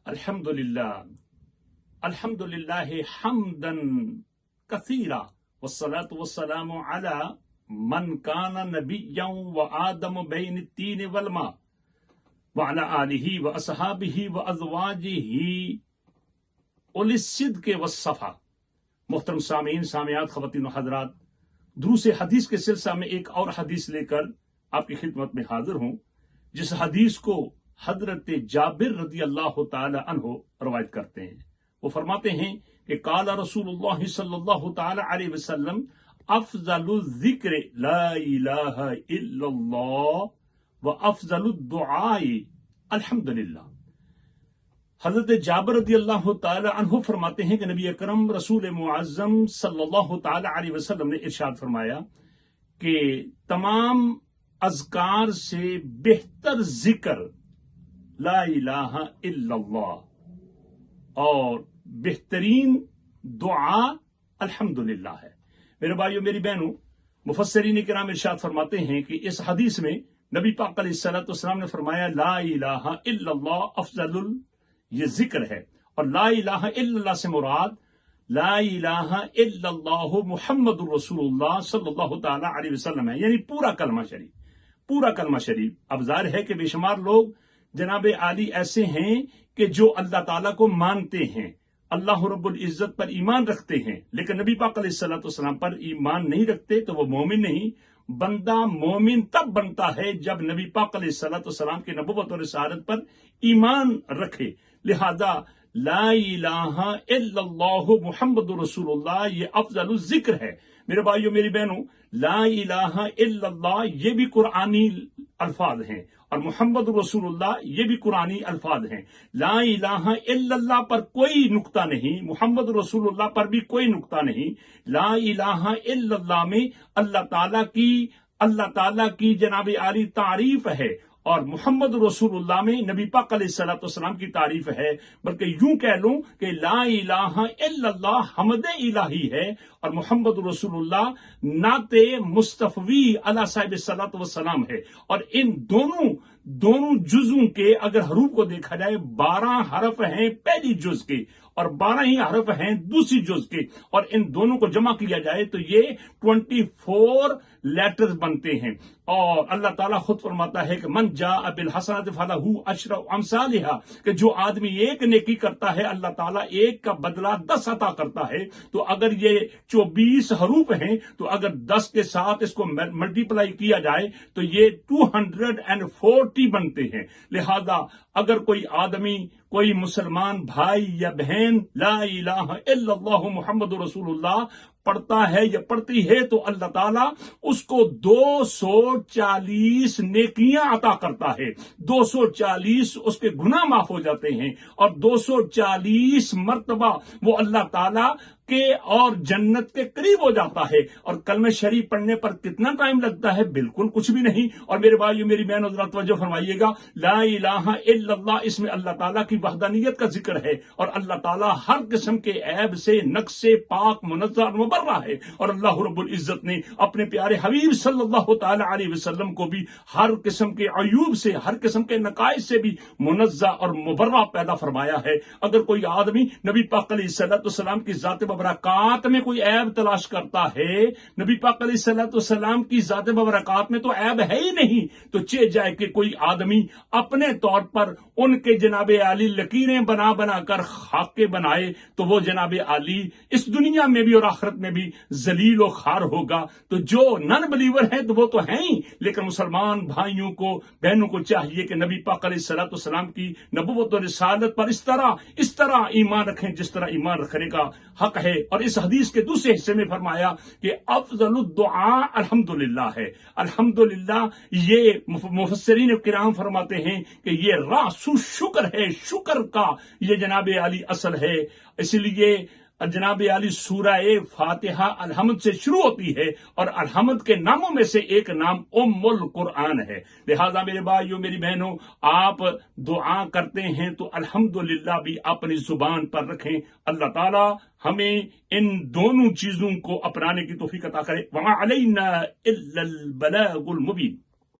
الحمدللہ الحمدللہ حمدن کثیرا والصلاة والسلام علی من کان نبیا وآدم بین التین والماء وعلی آلہ واصحابہ وازواجہ اولی الصدق والصفا۔ محترم سامعین، سامعات، خواتین و حضرات، دروس حدیث کے سلسلہ میں ایک اور حدیث لے کر آپ کی خدمت میں حاضر ہوں، جس حدیث کو حضرت جابر رضی اللہ تعالی عنہ روایت کرتے ہیں۔ وہ فرماتے ہیں کہ قال رسول اللہ صلی اللہ تعالی علیہ وسلم افضل الذکر لا الہ الا اللہ وافضل الدعاء الحمدللہ۔ حضرت جابر رضی اللہ تعالی عنہ فرماتے ہیں کہ نبی اکرم رسول معظم صلی اللہ تعالی علیہ وسلم نے ارشاد فرمایا کہ تمام اذکار سے بہتر ذکر لا الہ الا اللہ اور بہترین دعا الحمدللہ ہے۔ میرے بھائیوں، میری بہنوں، مفسرین کرام ارشاد فرماتے ہیں کہ اس حدیث میں نبی پاک علیہ الصلوۃ والسلام نے فرمایا لا الہ الا اللہ افضل یہ ذکر ہے، اور لا الہ الا اللہ سے مراد لا الہ الا اللہ محمد الرسول اللہ صلی اللہ تعالی علیہ وسلم ہے، یعنی پورا کلمہ شریف، پورا کلمہ شریف۔ اب ظاہر ہے کہ بے شمار لوگ جناب عالی ایسے ہیں کہ جو اللہ تعالیٰ کو مانتے ہیں، اللہ رب العزت پر ایمان رکھتے ہیں، لیکن نبی پاک علیہ الصلوۃ والسلام پر ایمان نہیں رکھتے، تو وہ مومن نہیں۔ بندہ مومن تب بنتا ہے جب نبی پاک علیہ الصلوۃ والسلام کی نبوت اور رسالت پر ایمان رکھے۔ لہذا لا الہ الا اللہ محمد رسول اللہ یہ افضل الذکر ہے۔ میرے بھائیوں، میری بہنوں، لا الہ الا اللہ یہ بھی قرآنی الفاظ ہیں، اور محمد رسول اللہ یہ بھی قرآنی الفاظ ہیں۔ لا الہ الا اللہ پر کوئی نقطہ نہیں، محمد رسول اللہ پر بھی کوئی نقطہ نہیں۔ لا الہ الا اللہ میں اللہ تعالیٰ کی جناب عالی تعریف ہے، اور محمد رسول اللہ میں نبی پاک علیہ الصلوۃ والسلام کی تعریف ہے۔ بلکہ یوں کہہ لوں کہ لا الہ الا اللہ حمد الہی ہے، اور محمد رسول اللہ نعت مصطفی علی صاحب الصلوۃ والسلام ہے۔ اور ان دونوں جزوں کے اگر حروف کو دیکھا جائے، 12 حرف ہیں پہلی جز کے، اور 12 ہی حرف ہیں دوسری جز کے، اور ان دونوں کو جمع کیا جائے تو یہ 24 لیٹرز بنتے ہیں۔ اور اللہ تعالیٰ خود فرماتا ہے کہ من جاء بالحسنۃ فلہ عشر امثالھا، کہ جو آدمی ایک نیکی کرتا ہے اللہ تعالیٰ ایک کا بدلہ 10 عطا کرتا ہے۔ تو اگر یہ 24 حروف ہیں تو اگر 10 کے ساتھ اس کو ملٹیپلائی کیا جائے تو یہ 240 بنتے ہیں۔ لہذا اگر کوئی آدمی، کوئی مسلمان بھائی یا بہن لا الہ الا اللہ محمد رسول اللہ پڑھتا ہے یا پڑھتی ہے تو اللہ تعالیٰ اس کو 240 نیکیاں عطا کرتا ہے، 240 اس کے گناہ معاف ہو جاتے ہیں، اور 240 مرتبہ وہ اللہ تعالیٰ کے اور جنت کے قریب ہو جاتا ہے۔ اور کلمہ شریف پڑھنے پر کتنا ٹائم لگتا ہے؟ بالکل کچھ بھی نہیں۔ اور میرے بھائیو، میری بہنوں، ذرا توجہ فرمائیے گا، لا الہ الا اللہ اس میں اللہ تعالیٰ کی وحدانیت کا ذکر ہے، اور اللہ تعالیٰ ہر قسم کے عیب سے، نقص سے پاک، منزہ اور مبرہ ہے۔ اور اللہ رب العزت نے اپنے پیارے حبیب صلی اللہ تعالی علیہ وسلم کو بھی ہر قسم کے عیوب سے، ہر قسم کے نقائص سے بھی منزہ اور مبرہ پیدا فرمایا ہے۔ اگر کوئی آدمی نبی پاک علیہ الصلوۃ والسلام کی ذات مبارکات میں کوئی عیب تلاش کرتا ہے، نبی پاک علیہ الصلوۃ والسلام کی ذات مبارکات میں تو عیب ہے ہی نہیں، تو چہ جائے کہ کوئی آدمی اپنے طور پر ان کے جناب عالی لکیریں بنا بنا کر خاکے بنائے، تو وہ جناب عالی اس دنیا میں بھی اور آخرت میں بھی ذلیل و خوار ہوگا۔ تو جو نن بلیور ہیں تو وہ تو ہیں ہی، لیکن مسلمان بھائیوں کو، بہنوں کو چاہیے کہ نبی پاک علیہ الصلوۃ والسلام کی نبوت اور رسالت پر اس طرح ایمان رکھیں جس طرح ایمان رکھنے کا حق ہے۔ اور اس حدیث کے دوسرے حصے میں فرمایا کہ افضل الدعاء الحمدللہ ہے۔ الحمدللہ یہ مفسرین کرام فرماتے ہیں کہ یہ راس شکر ہے، شکر کا یہ جناب عالی اصل ہے۔ اس لیے جناب عالی سورہ فاتحہ الحمد سے شروع ہوتی ہے، اور الحمد کے ناموں میں سے ایک نام ام القرآن ہے۔ لہذا میرے بھائیوں، میری بہنوں، آپ دعا کرتے ہیں تو الحمدللہ بھی اپنی زبان پر رکھیں۔ اللہ تعالی ہمیں ان دونوں چیزوں کو اپنانے کی توفیق عطا کرے۔ وما علینا الا البلاغ المبین۔